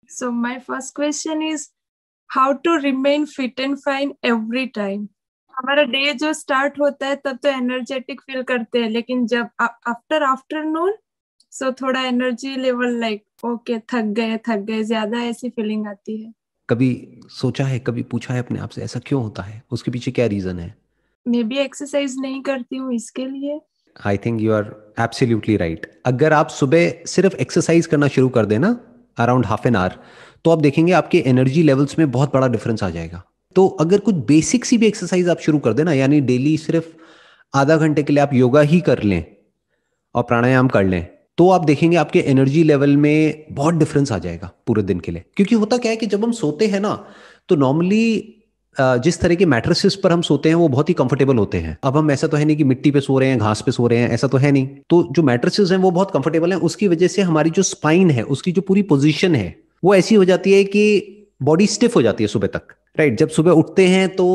So my first question is how to remain fit and fine every time. हमारा day जो start होता है तब तो एनर्जेटिक फील करते हैं, लेकिन जब आफ्टर आफ्टरनून सो थोड़ा एनर्जी लेवल लाइक ओके थक गए ज्यादा ऐसी फीलिंग आती है. कभी सोचा है, कभी पूछा है अपने आप से ऐसा क्यों होता है, उसके पीछे क्या रीजन है? मे बी एक्सरसाइज नहीं करती हूँ इसके लिए. I think you are absolutely right. अगर आप सुबह सिर्फ एक्सरसाइज करना शुरू कर देना अराउंड हाफ एन आवर, तो आप देखेंगे आपके एनर्जी लेवल्स में बहुत बड़ा डिफरेंस आ जाएगा। तो अगर कुछ बेसिक सी भी एक्सरसाइज आप शुरू कर देना, यानी डेली सिर्फ आधा घंटे के लिए आप योगा ही कर लें और प्राणायाम कर लें, तो आप देखेंगे आपके एनर्जी लेवल में बहुत डिफरेंस आ जाएगा पूरे दिन के लिए। क्योंकि होता क्या है कि जब हम सोते हैं ना, तो नॉर्मली जिस तरह के मैट्रेसेस पर हम सोते हैं वो बहुत ही कंफर्टेबल होते हैं। अब हम ऐसा तो है नहीं कि मिट्टी पे सो रहे हैं, घास पे सो रहे हैं, ऐसा तो है नहीं। तो जो मैट्रेसेस हैं वो बहुत कंफर्टेबल हैं, उसकी वजह से हमारी जो स्पाइन है, उसकी जो पूरी पोजीशन है वो ऐसी हो जाती है कि बॉडी स्टिफ हो जाती है सुबह तक। राइट, जब सुबह उठते हैं तो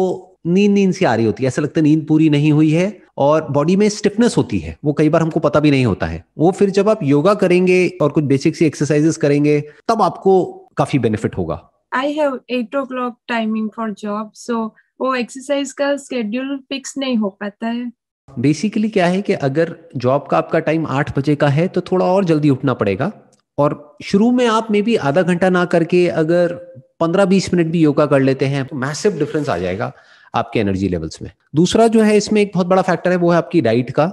नींद नींद सी आ रही होती है, ऐसा लगता है नींद पूरी नहीं हुई है और बॉडी में स्टिफनेस होती है, वो कई बार हमको पता भी नहीं होता है। वो फिर जब आप योगा करेंगे और कुछ बेसिक सी एक्सरसाइजेस करेंगे तब आपको काफी बेनिफिट होगा। I have 8 o'clock timing for job, so वो एक्सरसाइज का शेड्यूल फिक्स नहीं हो पाता है. बेसिकली क्या है कि अगर जॉब का आपका टाइम 8 बजे का है तो थोड़ा और जल्दी उठना पड़ेगा, और शुरू में आप मे बी आधा घंटा ना करके अगर 15-20 मिनट भी योगा कर लेते हैं तो मैसिव डिफरेंस आ जाएगा आपके एनर्जी लेवल्स में। दूसरा जो है इसमें एक बहुत बड़ा फैक्टर है वो है आपकी डाइट का,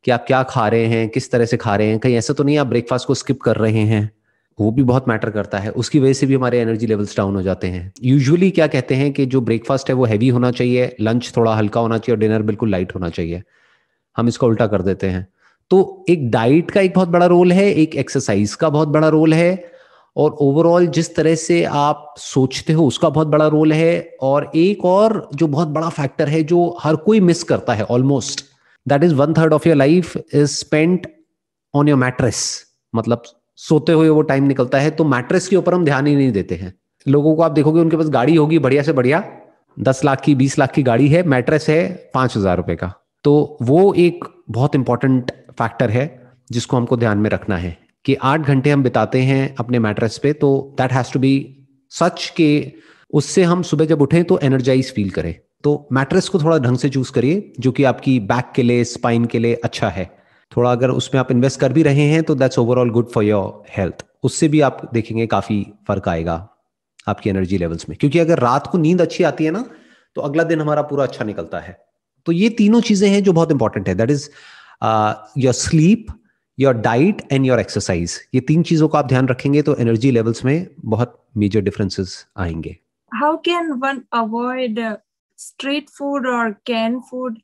कि आप क्या खा रहे हैं, किस तरह से खा रहे हैं। कहीं ऐसा तो नहीं आप ब्रेकफास्ट को स्किप कर रहे हैं, वो भी बहुत मैटर करता है। उसकी वजह से भी हमारे एनर्जी लेवल्स डाउन हो जाते हैं। यूजुअली क्या कहते हैं कि जो ब्रेकफास्ट है वो हैवी होना चाहिए, लंच थोड़ा हल्का होना चाहिए और डिनर बिल्कुल लाइट होना चाहिए। हम इसका उल्टा कर देते हैं। तो एक डाइट का एक बहुत बड़ा रोल है, एक एक्सरसाइज का बहुत बड़ा रोल है, और ओवरऑल जिस तरह से आप सोचते हो उसका बहुत बड़ा रोल है। और एक और जो बहुत बड़ा फैक्टर है जो हर कोई मिस करता है almost, that is 1/3 of your life is spent on your mattress. मतलब सोते हुए वो टाइम निकलता है, तो मैट्रेस के ऊपर हम ध्यान ही नहीं देते हैं। लोगों को आप देखोगे उनके पास गाड़ी होगी बढ़िया से बढ़िया, 10 लाख की 20 लाख की गाड़ी है, मैट्रेस है 5,000 रुपए का। तो वो एक बहुत इंपॉर्टेंट फैक्टर है जिसको हमको ध्यान में रखना है कि 8 घंटे हम बिताते हैं अपने मैट्रेस पे, तो दैट हैज टू बी सच के उससे हम सुबह जब उठें तो एनर्जाइज फील करें। तो मैट्रेस को थोड़ा ढंग से चूज करिए जो कि आपकी बैक के लिए, स्पाइन के लिए अच्छा है। थोड़ा अगर उसमें आप इन्वेस्ट कर भी रहे हैं तो that's overall good for your health. उससे भी आप देखेंगे काफी फर्क आएगा आपकी एनर्जी लेवल्स में। क्योंकि अगर रात को नींद अच्छी आती है ना तो अगला दिन हमारा पूरा अच्छा निकलता है। तो ये तीनों चीजें हैं जो बहुत इंपॉर्टेंट है, that is your sleep, your diet and your exercise. ये 3 चीजों को आप ध्यान रखेंगे तो एनर्जी लेवल्स में बहुत मेजर डिफरेंसेस आएंगे। How can one avoid street food or canned food?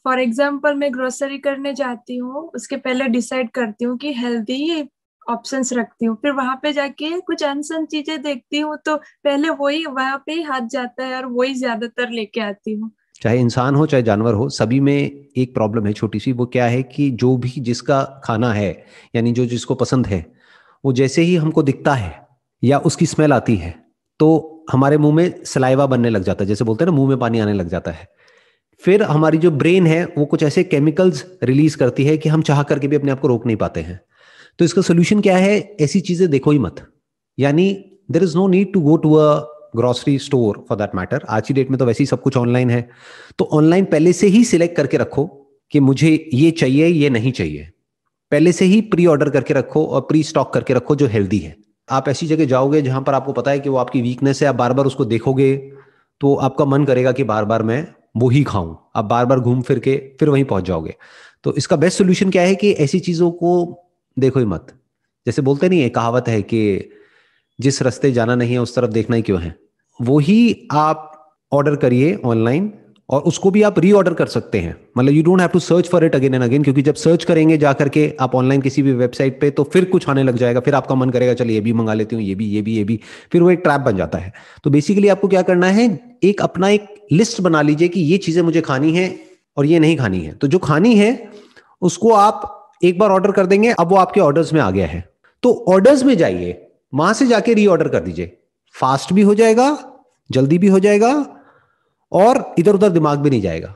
For example मैं ग्रोसरी करने जाती हूँ, उसके पहले डिसाइड करती हूँ कि हेल्दी ऑप्शंस रखती हूँ, फिर वहां पे जाके कुछ अनसन चीजें देखती हूँ तो पहले वही वहां पे ही हाथ जाता है और वही ज्यादातर लेके आती हूँ. चाहे इंसान हो चाहे जानवर हो, सभी में एक प्रॉब्लम है छोटी सी। वो क्या है कि जो भी जिसका खाना है, यानी जो जिसको पसंद है, वो जैसे ही हमको दिखता है या उसकी स्मेल आती है तो हमारे मुंह में सलाइवा बनने लग जाता है, जैसे बोलते हैं ना, मुंह में पानी आने लग जाता है। फिर हमारी जो ब्रेन है वो कुछ ऐसे केमिकल्स रिलीज करती है कि हम चाह करके भी अपने आप को रोक नहीं पाते हैं। तो इसका सोल्यूशन क्या है? ऐसी चीजें देखो ही मत। यानी there is no need to go to a grocery store for that matter. आज की डेट में तो वैसे ही सब कुछ ऑनलाइन है। तो ऑनलाइन पहले से ही सिलेक्ट करके रखो कि मुझे ये चाहिए, ये नहीं चाहिए। पहले से ही प्री ऑर्डर करके रखो और प्री स्टॉक करके रखो जो हेल्दी है। आप ऐसी जगह जाओगे जहां पर आपको पता है कि वो आपकी वीकनेस है, आप बार बार उसको देखोगे तो आपका मन करेगा कि बार बार मैं वो ही खाऊं। आप बार बार घूम फिर के फिर वहीं पहुंच जाओगे। तो इसका बेस्ट सोल्यूशन क्या है कि ऐसी चीजों को देखो ही मत। जैसे बोलते नहीं है, कहावत है कि जिस रास्ते जाना नहीं है उस तरफ देखना ही क्यों है। वो ही आप ऑर्डर करिए ऑनलाइन, और उसको भी आप रीऑर्डर कर सकते हैं। मतलब you don't have to search for it again and again, क्योंकि जब सर्च करेंगे जा करके आप ऑनलाइन किसी भी वेबसाइट पे तो फिर कुछ आने लग जाएगा, फिर आपका मन करेगा चलिए ये भी मंगा लेती हूँ, ये भी ये भी ये भी, फिर वो एक ट्रैप बन जाता है। तो बेसिकली आपको क्या करना है, एक अपना एक लिस्ट बना लीजिए कि ये चीजें मुझे खानी है और ये नहीं खानी है। तो जो खानी है उसको आप एक बार ऑर्डर कर देंगे, अब वो आपके ऑर्डर्स में आ गया है। तो ऑर्डर्स में जाइए, वहां से जाके रीऑर्डर कर दीजिए। फास्ट भी हो जाएगा, जल्दी भी हो जाएगा, और इधर उधर दिमाग भी नहीं जाएगा,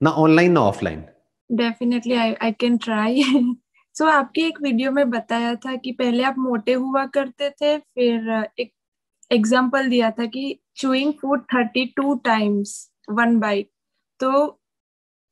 ना ऑनलाइन ना offline. Definitely I can try. So आपकी एक वीडियो में बताया था कि पहले आप मोटे हुआ करते थे, फिर एक एग्जाम्पल दिया था कि chewing food 32 times one byte, तो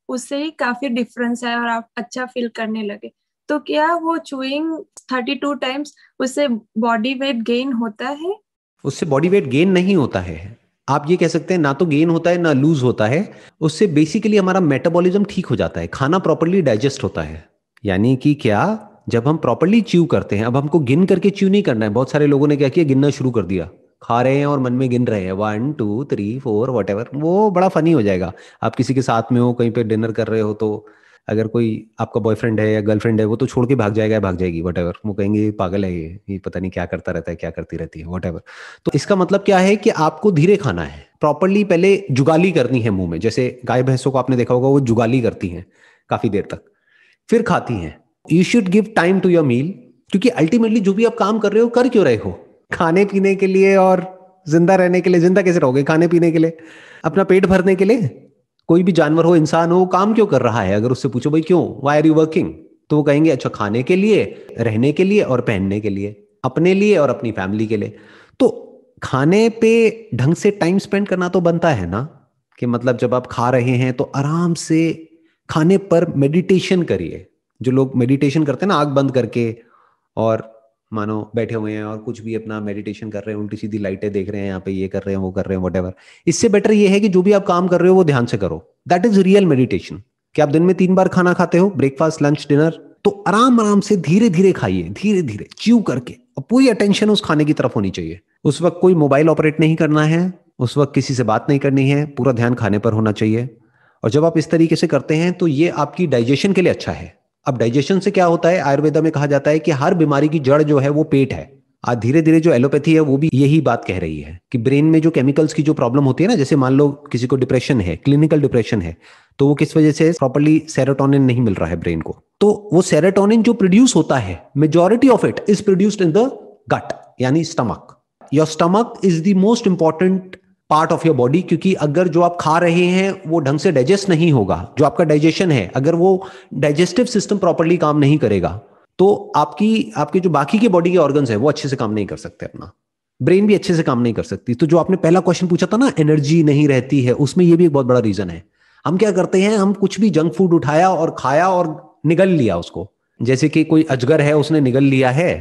उससे ही काफी डिफरेंस है और आप अच्छा फील करने लगे। तो क्या वो चूइंग 32 टाइम्स उससे बॉडी वेट गेन होता है? उससे बॉडी वेट गेन नहीं होता है। आप ये कह सकते हैं ना तो गेन होता है ना लूज होता है। उससे बेसिकली हमारा मेटाबॉलिज्म ठीक हो जाता है, खाना प्रॉपरली डाइजेस्ट होता है। यानी कि क्या, जब हम प्रॉपरली च्यू करते हैं, अब हमको गिन करके च्यू नहीं करना है। बहुत सारे लोगों ने क्या किया, गिनना शुरू कर दिया, खा रहे हैं और मन में गिन रहे हैं 1 2 3 4 वट एवर। वो बड़ा फनी हो जाएगा। आप किसी के साथ में हो, कहीं पे डिनर कर रहे हो, तो अगर कोई आपका बॉयफ्रेंड है या गर्लफ्रेंड है, वो तो छोड़ के भाग जाएगा या भाग जाएगी वट एवर। वो कहेंगे ये पागल है, ये पता नहीं क्या करता रहता है, क्या करती रहती है, वट एवर। तो इसका मतलब क्या है कि आपको धीरे खाना है, प्रॉपरली पहले जुगाली करनी है मुंह में। जैसे गाय भैंसों को आपने देखा होगा, वो जुगाली करती हैं काफी देर तक, फिर खाती हैं। You should give time to your meal, क्योंकि अल्टीमेटली जो भी आप काम कर रहे हो, कर क्यों रहे हो? खाने पीने के लिए और जिंदा रहने के लिए। जिंदा कैसे रहोगे? खाने पीने के लिए, अपना पेट भरने के लिए। कोई भी जानवर हो, इंसान हो, काम क्यों कर रहा है? अगर उससे पूछो भाई क्यों, वाई आर यू वर्किंग, तो वो कहेंगे अच्छा खाने के लिए, रहने के लिए और पहनने के लिए, अपने लिए और अपनी फैमिली के लिए। तो खाने पे ढंग से टाइम स्पेंड करना तो बनता है ना, कि मतलब जब आप खा रहे हैं तो आराम से खाने पर मेडिटेशन करिए। जो लोग मेडिटेशन करते हैं ना, आंख बंद करके, और मानो बैठे हुए हैं और कुछ भी अपना मेडिटेशन कर रहे हैं, उल्टी सीधी लाइटें देख रहे हैं, यहाँ पे ये कर रहे हैं, वो कर रहे हैं, वटेवर। इससे बेटर ये है कि जो भी आप काम कर रहे हो वो ध्यान से करो। That is real meditation. कि आप दिन में 3 बार खाना खाते हो, ब्रेकफास्ट लंच डिनर, तो आराम आराम से धीरे धीरे खाइए, धीरे धीरे च्यू करके, और पूरी अटेंशन उस खाने की तरफ होनी चाहिए। उस वक्त कोई मोबाइल ऑपरेट नहीं करना है, उस वक्त किसी से बात नहीं करनी है, पूरा ध्यान खाने पर होना चाहिए। और जब आप इस तरीके से करते हैं तो ये आपकी डाइजेशन के लिए अच्छा है। अब डाइजेशन से क्या होता है, आयुर्वेदा में कहा जाता है कि हर बीमारी की जड़ जो है वो पेट है। आज धीरे धीरे जो एलोपैथी है वो भी यही बात कह रही है कि ब्रेन में जो केमिकल्स की जो प्रॉब्लम होती है ना, जैसे मान लो किसी को डिप्रेशन है, क्लिनिकल डिप्रेशन है, तो वो किस वजह से, प्रॉपर्ली सेरोटोनिन नहीं मिल रहा है ब्रेन को। तो वो सेरोटोनिन जो प्रोड्यूस होता है, majority of it is produced in the gut, यानी stomach. Your stomach is the most important part of your body, क्योंकि अगर जो आप खा रहे हैं वो ढंग से डाइजेस्ट नहीं होगा, जो आपका डाइजेशन है, अगर वो डाइजेस्टिव सिस्टम प्रॉपर्ली काम नहीं करेगा, तो आपकी जो बाकी के बॉडी के ऑर्गन्स है वो अच्छे से काम नहीं कर सकते, अपना ब्रेन भी अच्छे से काम नहीं कर सकती। तो जो आपने पहला क्वेश्चन पूछा था ना, एनर्जी नहीं रहती है, उसमें ये भी एक बहुत बड़ा रीजन है। हम क्या करते हैं, हम कुछ भी जंक फूड उठाया और खाया और निगल लिया उसको। जैसे कि कोई अजगर है, उसने निगल लिया है,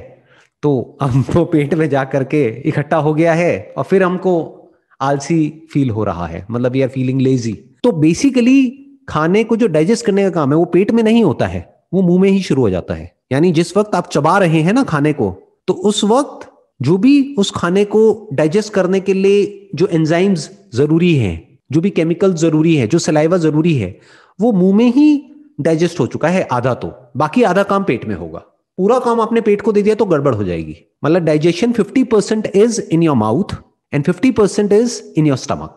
तो हमको पेट में जा करके इकट्ठा हो गया है, और फिर हमको आलसी फील हो रहा है, मतलब वी आर फीलिंग लेजी। तो बेसिकली खाने को जो डाइजेस्ट करने का काम है वो पेट में नहीं होता है, वो मुंह में ही शुरू हो जाता है। यानी जिस वक्त आप चबा रहे हैं ना खाने को, तो उस वक्त जो भी उस खाने को डाइजेस्ट करने के लिए जो एंजाइम्स जरूरी हैं, जो भी केमिकल जरूरी है, जो सलाइवा जरूरी है, वो मुंह में ही डाइजेस्ट हो चुका है आधा। तो बाकी आधा काम पेट में होगा। पूरा काम आपने पेट को दे दिया तो गड़बड़ हो जाएगी। मतलब digestion 50% is in your mouth and 50% is in your stomach.